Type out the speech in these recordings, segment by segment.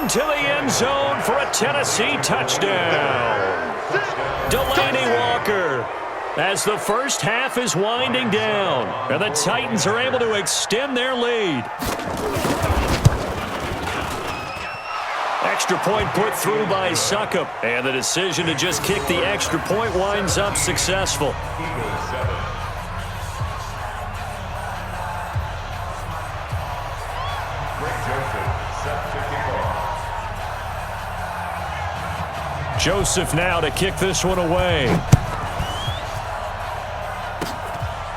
into the end zone for a Tennessee touchdown. Delaney Walker, as the first half is winding down, and the Titans are able to extend their lead. Extra point put through by Succop, and the decision to just kick the extra point winds up successful. Joseph now to kick this one away.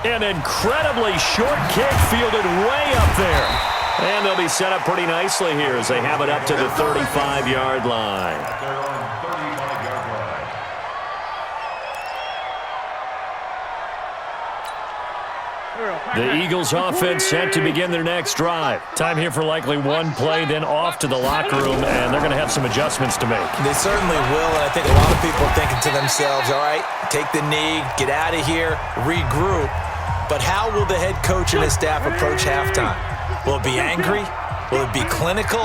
An incredibly short kick fielded way up there. And they'll be set up pretty nicely here as they have it up to the 35-yard line. The Eagles offense set to begin their next drive. Time here for likely one play, then off to the locker room, and they're going to have some adjustments to make. They certainly will, and I think a lot of people are thinking to themselves, all right, take the knee, get out of here, regroup. But how will the head coach and his staff approach halftime? Will it be angry? Will it be clinical?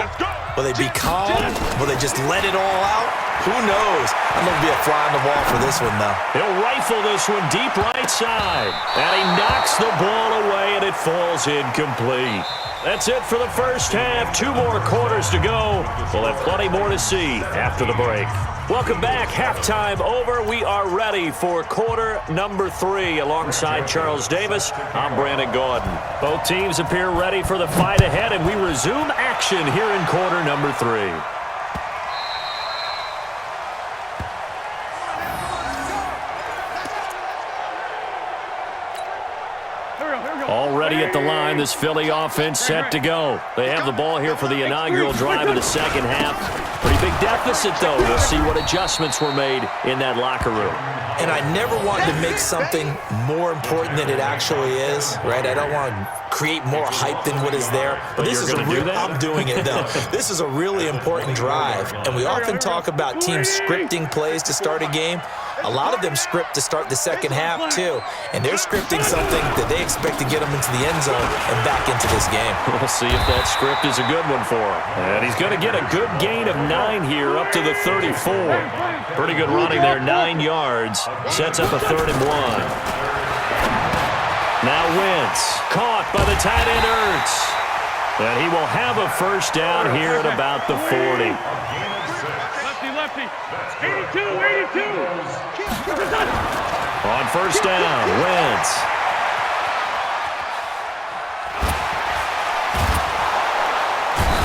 Will they be calm? Will they just let it all out? Who knows? I'm going to be a fly on the wall for this one, though. He'll rifle this one deep right side. And he knocks the ball away, and it falls incomplete. That's it for the first half. 2 more quarters to go. We'll have plenty more to see after the break. Welcome back. Halftime over. We are ready for quarter number 3. Alongside Charles Davis, I'm Brandon Gaudin. Both teams appear ready for the fight ahead, and we resume action here in quarter number 3. Already at the line, this Philly offense set to go. They have the ball here for the inaugural drive of the second half. Pretty big deficit, though. We'll see what adjustments were made in that locker room. And I never want to make something more important than it actually is, right? I don't want to create more hype than what is there. But this is I'm doing it, though. This is a really important drive. And we often talk about teams scripting plays to start a game. A lot of them script to start the second half, too. And they're scripting something that they expect to get them into the end zone and back into this game. We'll see if that script is a good one for him. And he's going to get a good gain of 9 here up to the 34. Pretty good running there, 9 yards. Sets up a 3rd and 1. Now Wentz, caught by the tight end Ertz. And he will have a first down here at about the 40. Lefty. 82. On first down, Wentz.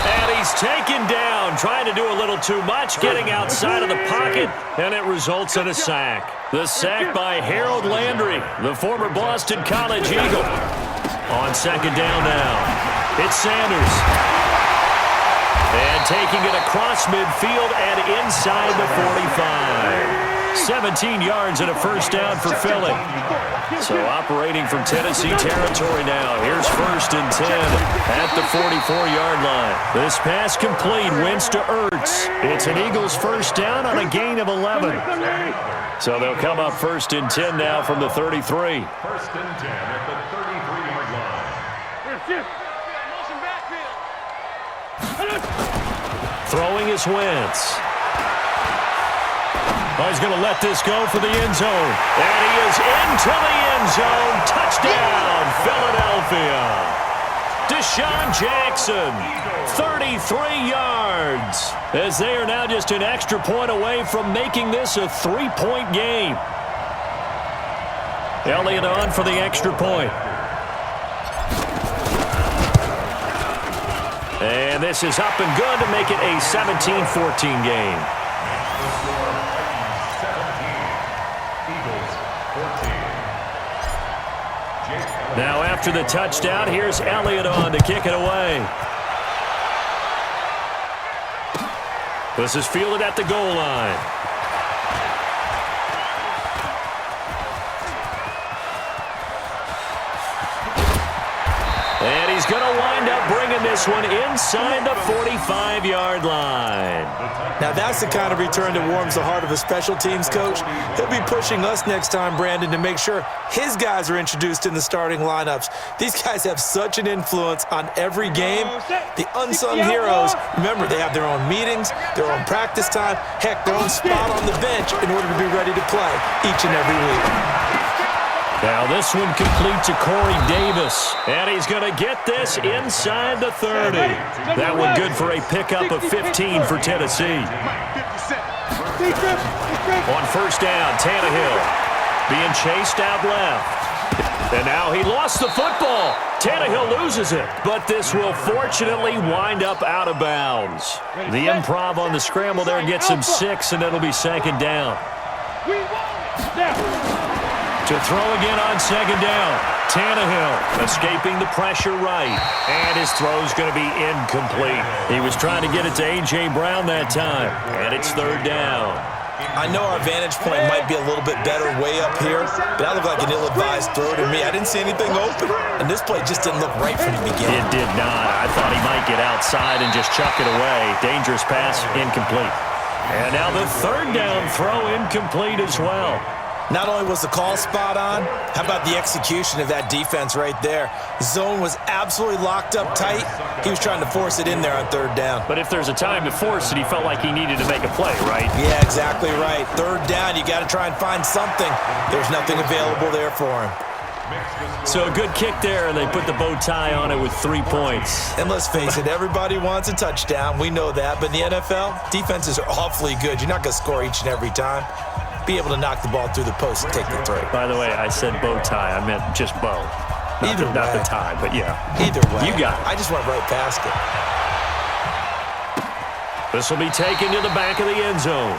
And he's taken down, trying to do a little too much, getting outside of the pocket, and it results in a sack. The sack by Harold Landry, the former Boston College Eagle. On second down now, it's Sanders. And taking it across midfield and inside the 45. 17 yards and a first down for Philly. So operating from Tennessee territory now. Here's 1st and 10 at the 44-yard line. This pass complete. Wentz to Ertz. It's an Eagles first down on a gain of 11. So they'll come up 1st and 10 now from the 33. 1st and 10 at the 33-yard line. Throwing is Wentz. Oh, he's going to let this go for the end zone. And he is into the end zone. Touchdown, Philadelphia. Deshaun Jackson, 33 yards. As they are now just an extra point away from making this a 3-point game. Elliott on for the extra point. And this is up and good to make it a 17-14 game. Now after the touchdown, here's Elliott on to kick it away. This is fielded at the goal line. And he's going to wind up bringing win this one inside the 45-yard line. Now that's the kind of return that warms the heart of a special teams coach. He'll be pushing us next time, Brandon, to make sure his guys are introduced in the starting lineups. These guys have such an influence on every game. The unsung heroes, remember, they have their own meetings, their own practice time, heck, their own spot on the bench in order to be ready to play each and every week. Now this one complete to Corey Davis, and he's going to get this inside the 30. That one good for a pickup of 15 for Tennessee. On first down, Tannehill being chased out left. And now he lost the football. Tannehill loses it, but this will fortunately wind up out of bounds. The improv on the scramble there gets him 6, and it'll be second down. To throw again on second down. Tannehill escaping the pressure right. And his throw's going to be incomplete. He was trying to get it to A.J. Brown that time. And it's third down. I know our vantage point might be a little bit better way up here, but that looked like an ill-advised throw to me. I didn't see anything open. And this play just didn't look right from the beginning. It did not. I thought he might get outside and just chuck it away. Dangerous pass, incomplete. And now the third down throw incomplete as well. Not only was the call spot on, how about the execution of that defense right there? Zone was absolutely locked up tight. He was trying to force it in there on third down. But if there's a time to force it, he felt like he needed to make a play, right? Yeah, exactly right. Third down, you got to try and find something. There's nothing available there for him. So a good kick there, and they put the bow tie on it with 3 points. And let's face it, everybody wants a touchdown. We know that. But in the NFL, defenses are awfully good. You're not going to score each and every time. Be able to knock the ball through the post and take the throw. By the way, I said bow tie. I meant just bow. Not the tie, but yeah. Either way. You got it. I just went right past it. This will be taken to the back of the end zone.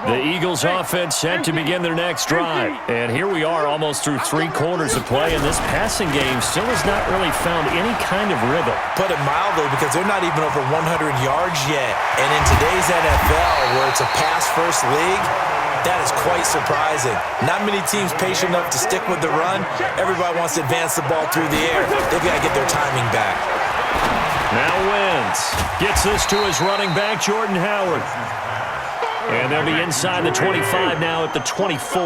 The Eagles offense set to begin their next drive. And here we are almost through 3 quarters of play, and this passing game still has not really found any kind of rhythm. Put it mildly, because they're not even over 100 yards yet. And in today's NFL, where it's a pass-first league, that is quite surprising. Not many teams patient enough to stick with the run. Everybody wants to advance the ball through the air. They've got to get their timing back. Now Wentz gets this to his running back, Jordan Howard. And they'll be inside the 25 now at the 24.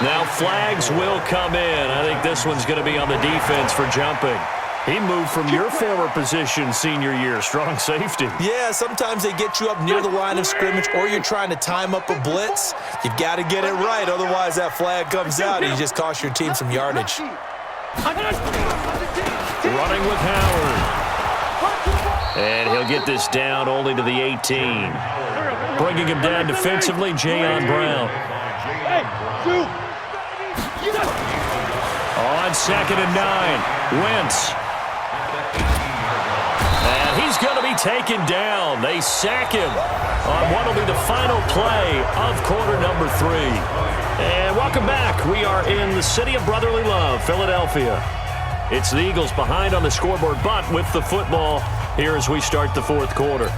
Now flags will come in. I think this one's going to be on the defense for jumping. He moved from your former position senior year, strong safety. Yeah, sometimes they get you up near the line of scrimmage, or you're trying to time up a blitz. You've got to get it right, otherwise that flag comes out and you just cost your team some yardage. Running with Howard. And he'll get this down only to the 18. Bringing him down defensively, Jayon Brown. On second and 9, Wentz. And he's going to be taken down. They sack him on what will be the final play of quarter number 3. And welcome back. We are in the city of brotherly love, Philadelphia. It's the Eagles behind on the scoreboard, but with the football here as we start the fourth quarter.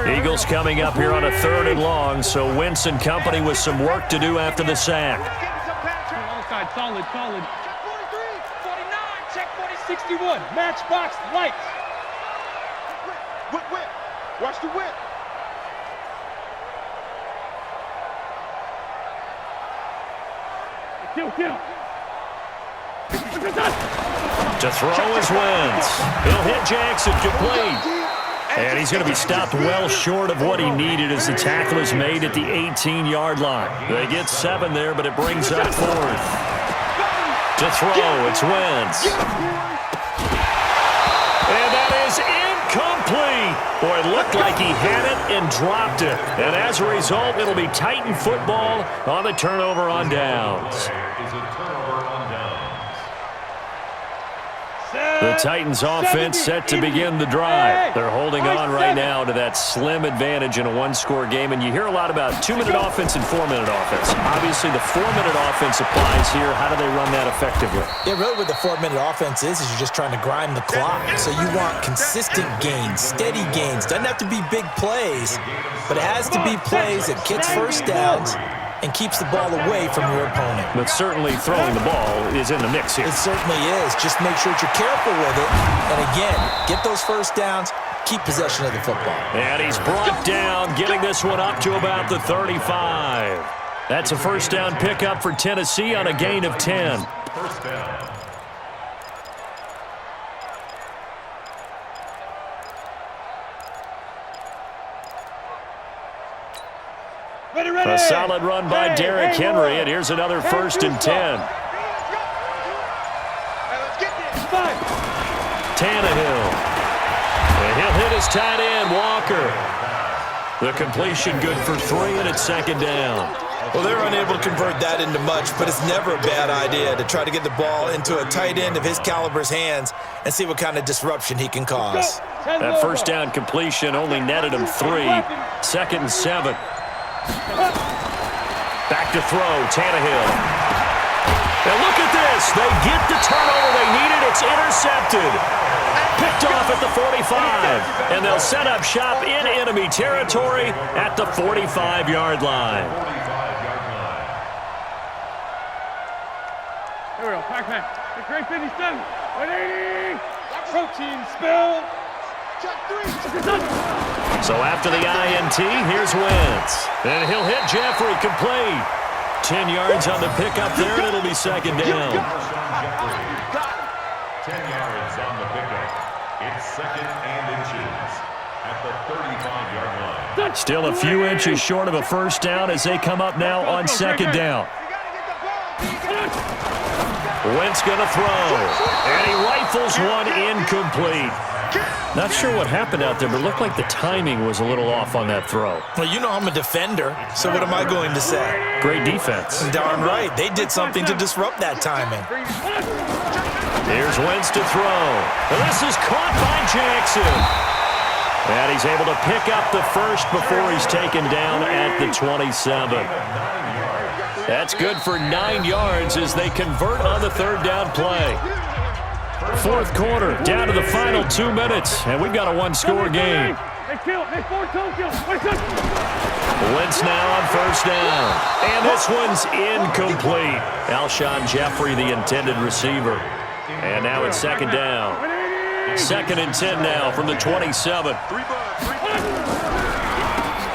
Eagles coming up here on a 3rd and long, so Wentz and company with some work to do after the sack. Solid. Check 43, 49, check 40, 61. Matchbox lights. Whip. Watch the whip. Kill. To throw is Wentz. He'll hit Jackson, complete. And he's going to be stopped well short of what he needed as the tackle is made at the 18-yard line. They get 7 there, but it brings up 4th. To throw, it's Wentz. And that is incomplete. Boy, it looked like he had it and dropped it. And as a result, it'll be Titan football on the turnover on downs. The The Titans offense set to begin the drive. They're holding on right now to that slim advantage in a one-score game, and you hear a lot about 2-minute offense and 4-minute offense. Obviously, the 4-minute offense applies here. How do they run that effectively? Yeah, really what the 4-minute offense is you're just trying to grind the clock. So you want consistent gains, steady gains. Doesn't have to be big plays, but it has to be plays that gets first downs and keeps the ball away from your opponent. But certainly throwing the ball is in the mix here. It certainly is. Just make sure that you're careful with it. And again, get those first downs, keep possession of the football. And he's brought down, getting this one up to about the 35. That's a first down pickup for Tennessee on a gain of 10. First down. A solid run by Derrick Henry, and here's another 1st and 10. Tannehill. And he'll hit his tight end, Walker. The completion good for 3, and it's 2nd down. Well, they're unable to convert that into much, but it's never a bad idea to try to get the ball into a tight end of his caliber's hands and see what kind of disruption he can cause. That first down completion only netted him 3. 2nd and 7. Back to throw, Tannehill. And look at this. They get the turnover they needed. It's intercepted. Picked off at the 45. And they'll set up shop in enemy territory at the 45-yard line. Here we go, pack. The great 57. 180. Protein spill. So after the INT, here's Wentz. And he'll hit Jeffrey complete. 10 yards on the pickup there, and it'll be 2nd down. 10 yards on the pickup. It's 2nd and inches at the 35-yard line. Still a few inches short of a first down as they come up now on 2nd down. Wentz gonna throw, and he rifles one incomplete. Not sure what happened out there, but it looked like the timing was a little off on that throw. Well, you know I'm a defender, so what am I going to say? Great defense. Darn right. They did something to disrupt that timing. Here's Wentz to throw. And this is caught by Jackson. And he's able to pick up the first before he's taken down at the 27. That's good for 9 yards as they convert on the 3rd down play. 4th quarter, down to the final 2 minutes, and we've got a one-score game. Wentz now on 1st down, and this one's incomplete. Alshon Jeffrey, the intended receiver. And now it's 2nd down. 2nd and 10 now from the 27.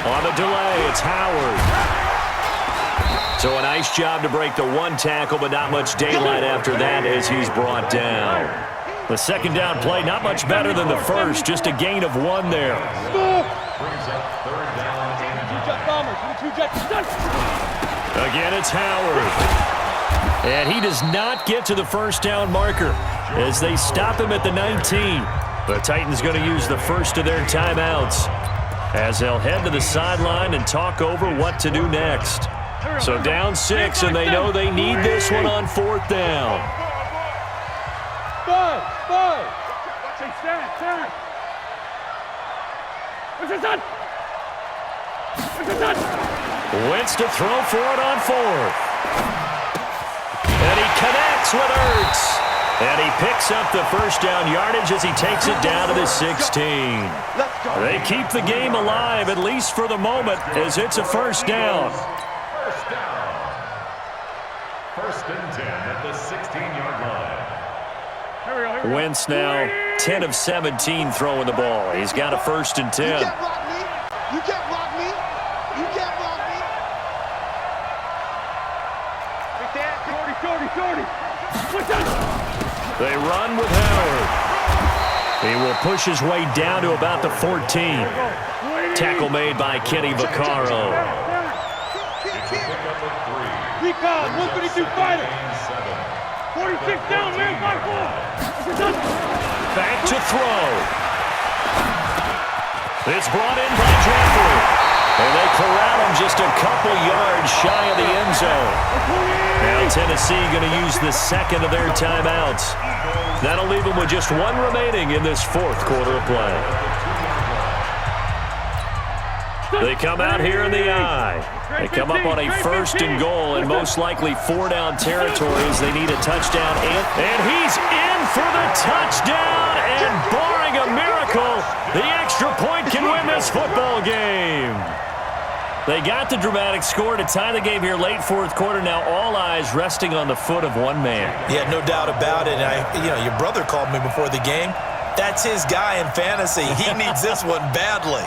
On the delay, it's Howard. So a nice job to break the 1 tackle, but not much daylight after that as he's brought down. The 2nd down play, not much better than the first, just a gain of 1 there. Again, it's Howard. And he does not get to the first down marker as they stop him at the 19. The Titans going to use the first of their timeouts as they'll head to the sideline and talk over what to do next. So down 6, and they know they need this one on 4th down. Five. Wentz to throw for it on 4th. And he connects with Ertz. And he picks up the first down yardage as he takes it down to the 16. They keep the game alive, at least for the moment, as it's a first down. First and 10 at the 16-yard line. Wentz now 10 of 17 throwing the ball. He's got a 1st and 10. You can't block me. You can't block me. You can't block me. They run with Howard. He will push his way down to about the 14. Tackle made by Kenny Vaccaro. Recon, 132 fighter. 46 down, man, 5-4. Back to throw. It's brought in by Jeffrey. And they corral him just a couple yards shy of the end zone. Now Tennessee going to use the second of their timeouts. That'll leave them with just one remaining in this fourth quarter of play. They come out here in the eye. They come up on a 1st and goal and most likely 4-down territory as they need a touchdown. And he's in for the touchdown. And barring a miracle, the extra point can win this football game. They got the dramatic score to tie the game here late fourth quarter. Now all eyes resting on the foot of one man. Yeah, no doubt about it. Your brother called me before the game. That's his guy in fantasy. He needs this one badly.